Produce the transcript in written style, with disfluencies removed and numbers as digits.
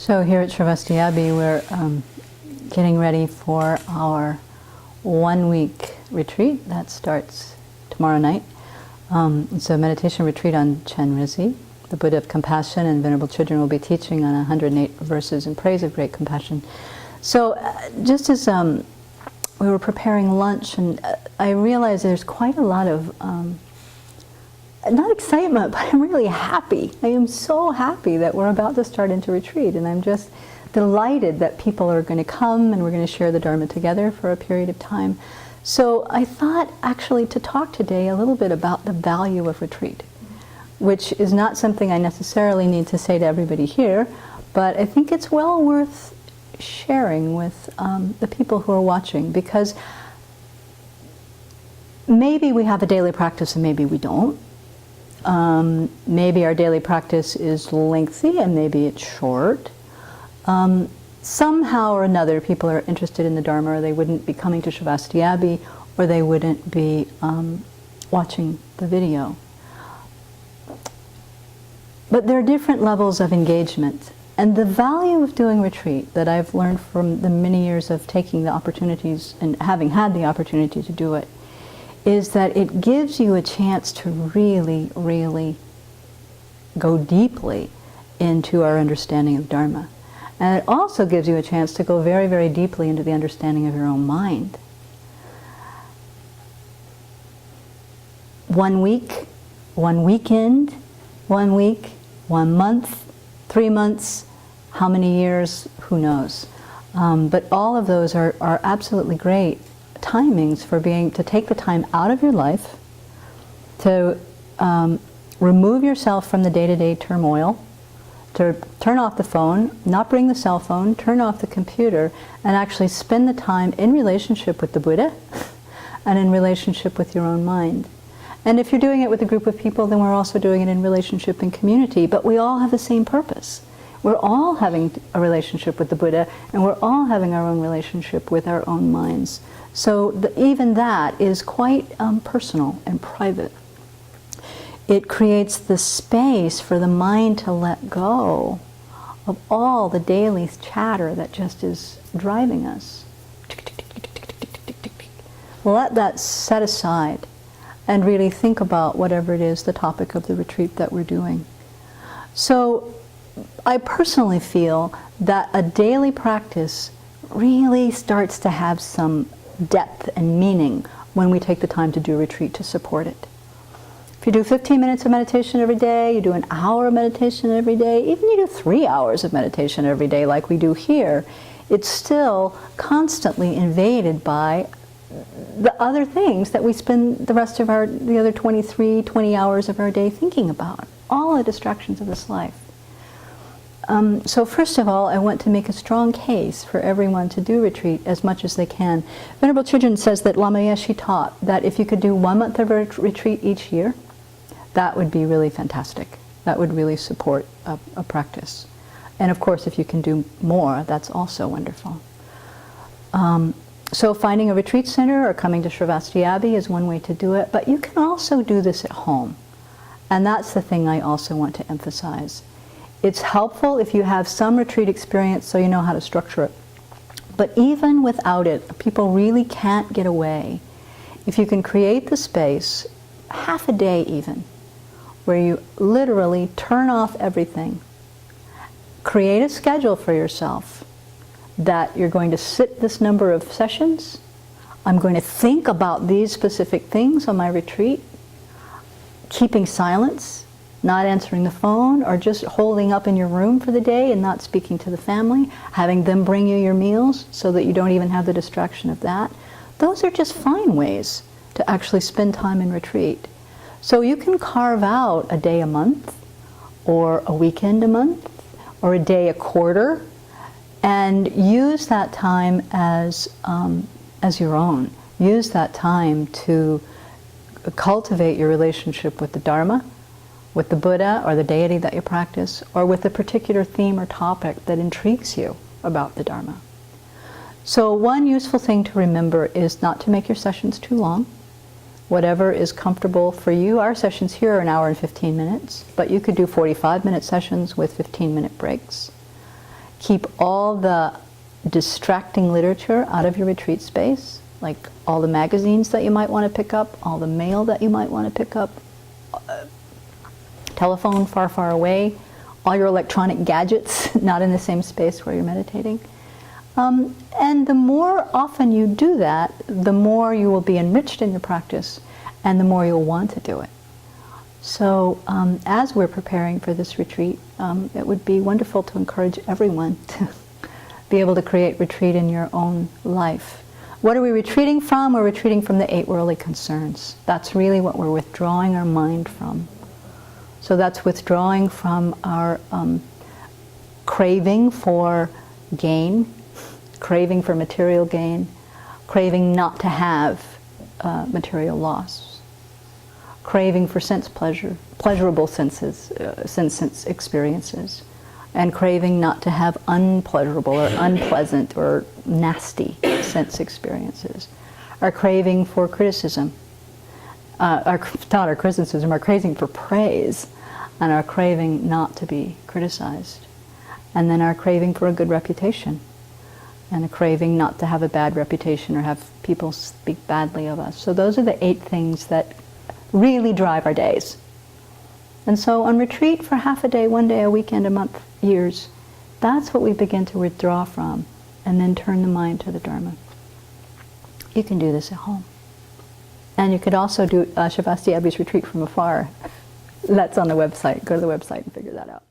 So here at Sravasti Abbey, we're getting ready for our 1-week retreat that starts tomorrow night. It's a meditation retreat on Chenrezig, the Buddha of compassion, and Venerable Children will be teaching on 108 verses in praise of great compassion. So just as we were preparing lunch, and I realized there's quite a lot of not excitement, but I'm really happy. I am so happy that we're about to start into retreat, and I'm just delighted that people are going to come and we're going to share the Dharma together for a period of time. So I thought actually to talk today a little bit about the value of retreat, which is not something I necessarily need to say to everybody here, but I think it's well worth sharing with the people who are watching, because maybe we have a daily practice and maybe we don't. Maybe our daily practice is lengthy and maybe it's short. Somehow or another people are interested in the Dharma, or they wouldn't be coming to Sravasti Abbey, or they wouldn't be watching the video. But there are different levels of engagement. And the value of doing retreat that I've learned from the many years of taking the opportunities and having had the opportunity to do it is that it gives you a chance to really, really go deeply into our understanding of Dharma. And it also gives you a chance to go very, very deeply into the understanding of your own mind. 1 week, 1 weekend, 1 week, 1 month, 3 months, how many years, who knows. But all of those are absolutely great timings for to take the time out of your life to remove yourself from the day-to-day turmoil, to turn off the phone, not bring the cell phone, turn off the computer, and actually spend the time in relationship with the Buddha and in relationship with your own mind. And if you're doing it with a group of people, then we're also doing it in relationship and community, but we all have the same purpose. We're all having a relationship with the Buddha, and we're all having our own relationship with our own minds. So even that is quite personal and private. It creates the space for the mind to let go of all the daily chatter that just is driving us. Let that set aside and really think about whatever it is, the topic of the retreat that we're doing. So I personally feel that a daily practice really starts to have some depth and meaning when we take the time to do retreat to support it. If you do 15 minutes of meditation every day, you do an hour of meditation every day, even you do 3 hours of meditation every day like we do here, it's still constantly invaded by the other things that we spend the rest of the other 20 hours of our day thinking about, all the distractions of this life. So first of all, I want to make a strong case for everyone to do retreat as much as they can. Venerable Children says that Lama Yeshe taught that if you could do 1 month of retreat each year, that would be really fantastic. That would really support a practice. And of course, if you can do more, that's also wonderful. So finding a retreat center or coming to Sravasti Abbey is one way to do it, but you can also do this at home. And that's the thing I also want to emphasize. It's helpful if you have some retreat experience so you know how to structure it. But even without it, people really can't get away. If you can create the space, half a day even, where you literally turn off everything, create a schedule for yourself that you're going to sit this number of sessions, I'm going to think about these specific things on my retreat, keeping silence, not answering the phone, or just holding up in your room for the day and not speaking to the family, having them bring you your meals so that you don't even have the distraction of that. Those are just fine ways to actually spend time in retreat. So you can carve out a day a month, or a weekend a month, or a day a quarter, and use that time as your own. Use that time to cultivate your relationship with the Dharma, with the Buddha or the deity that you practice, or with a particular theme or topic that intrigues you about the Dharma. So one useful thing to remember is not to make your sessions too long. Whatever is comfortable for you. Our sessions here are 1 hour and 15 minutes, but you could do 45-minute sessions with 15-minute breaks. Keep all the distracting literature out of your retreat space, like all the magazines that you might want to pick up, all the mail that you might want to pick up, telephone far, far away, all your electronic gadgets not in the same space where you're meditating. And the more often you do that, the more you will be enriched in your practice and the more you'll want to do it. So as we're preparing for this retreat, it would be wonderful to encourage everyone to be able to create retreat in your own life. What are we retreating from? We're retreating from the 8 worldly concerns. That's really what we're withdrawing our mind from. So that's withdrawing from our craving for gain, craving for material gain, craving not to have material loss, craving for sense pleasure, pleasurable senses, sense experiences, and craving not to have unpleasurable or unpleasant or nasty sense experiences. Our craving for criticism, our criticism, our craving for praise, and our craving not to be criticized. And then our craving for a good reputation, and a craving not to have a bad reputation or have people speak badly of us. So those are the 8 things that really drive our days. And so on retreat for half a day, 1 day, a weekend, a month, years, that's what we begin to withdraw from and then turn the mind to the Dharma. You can do this at home. And you could also do Shavasthi Abbey's retreat from afar. That's on the website. Go to the website and figure that out.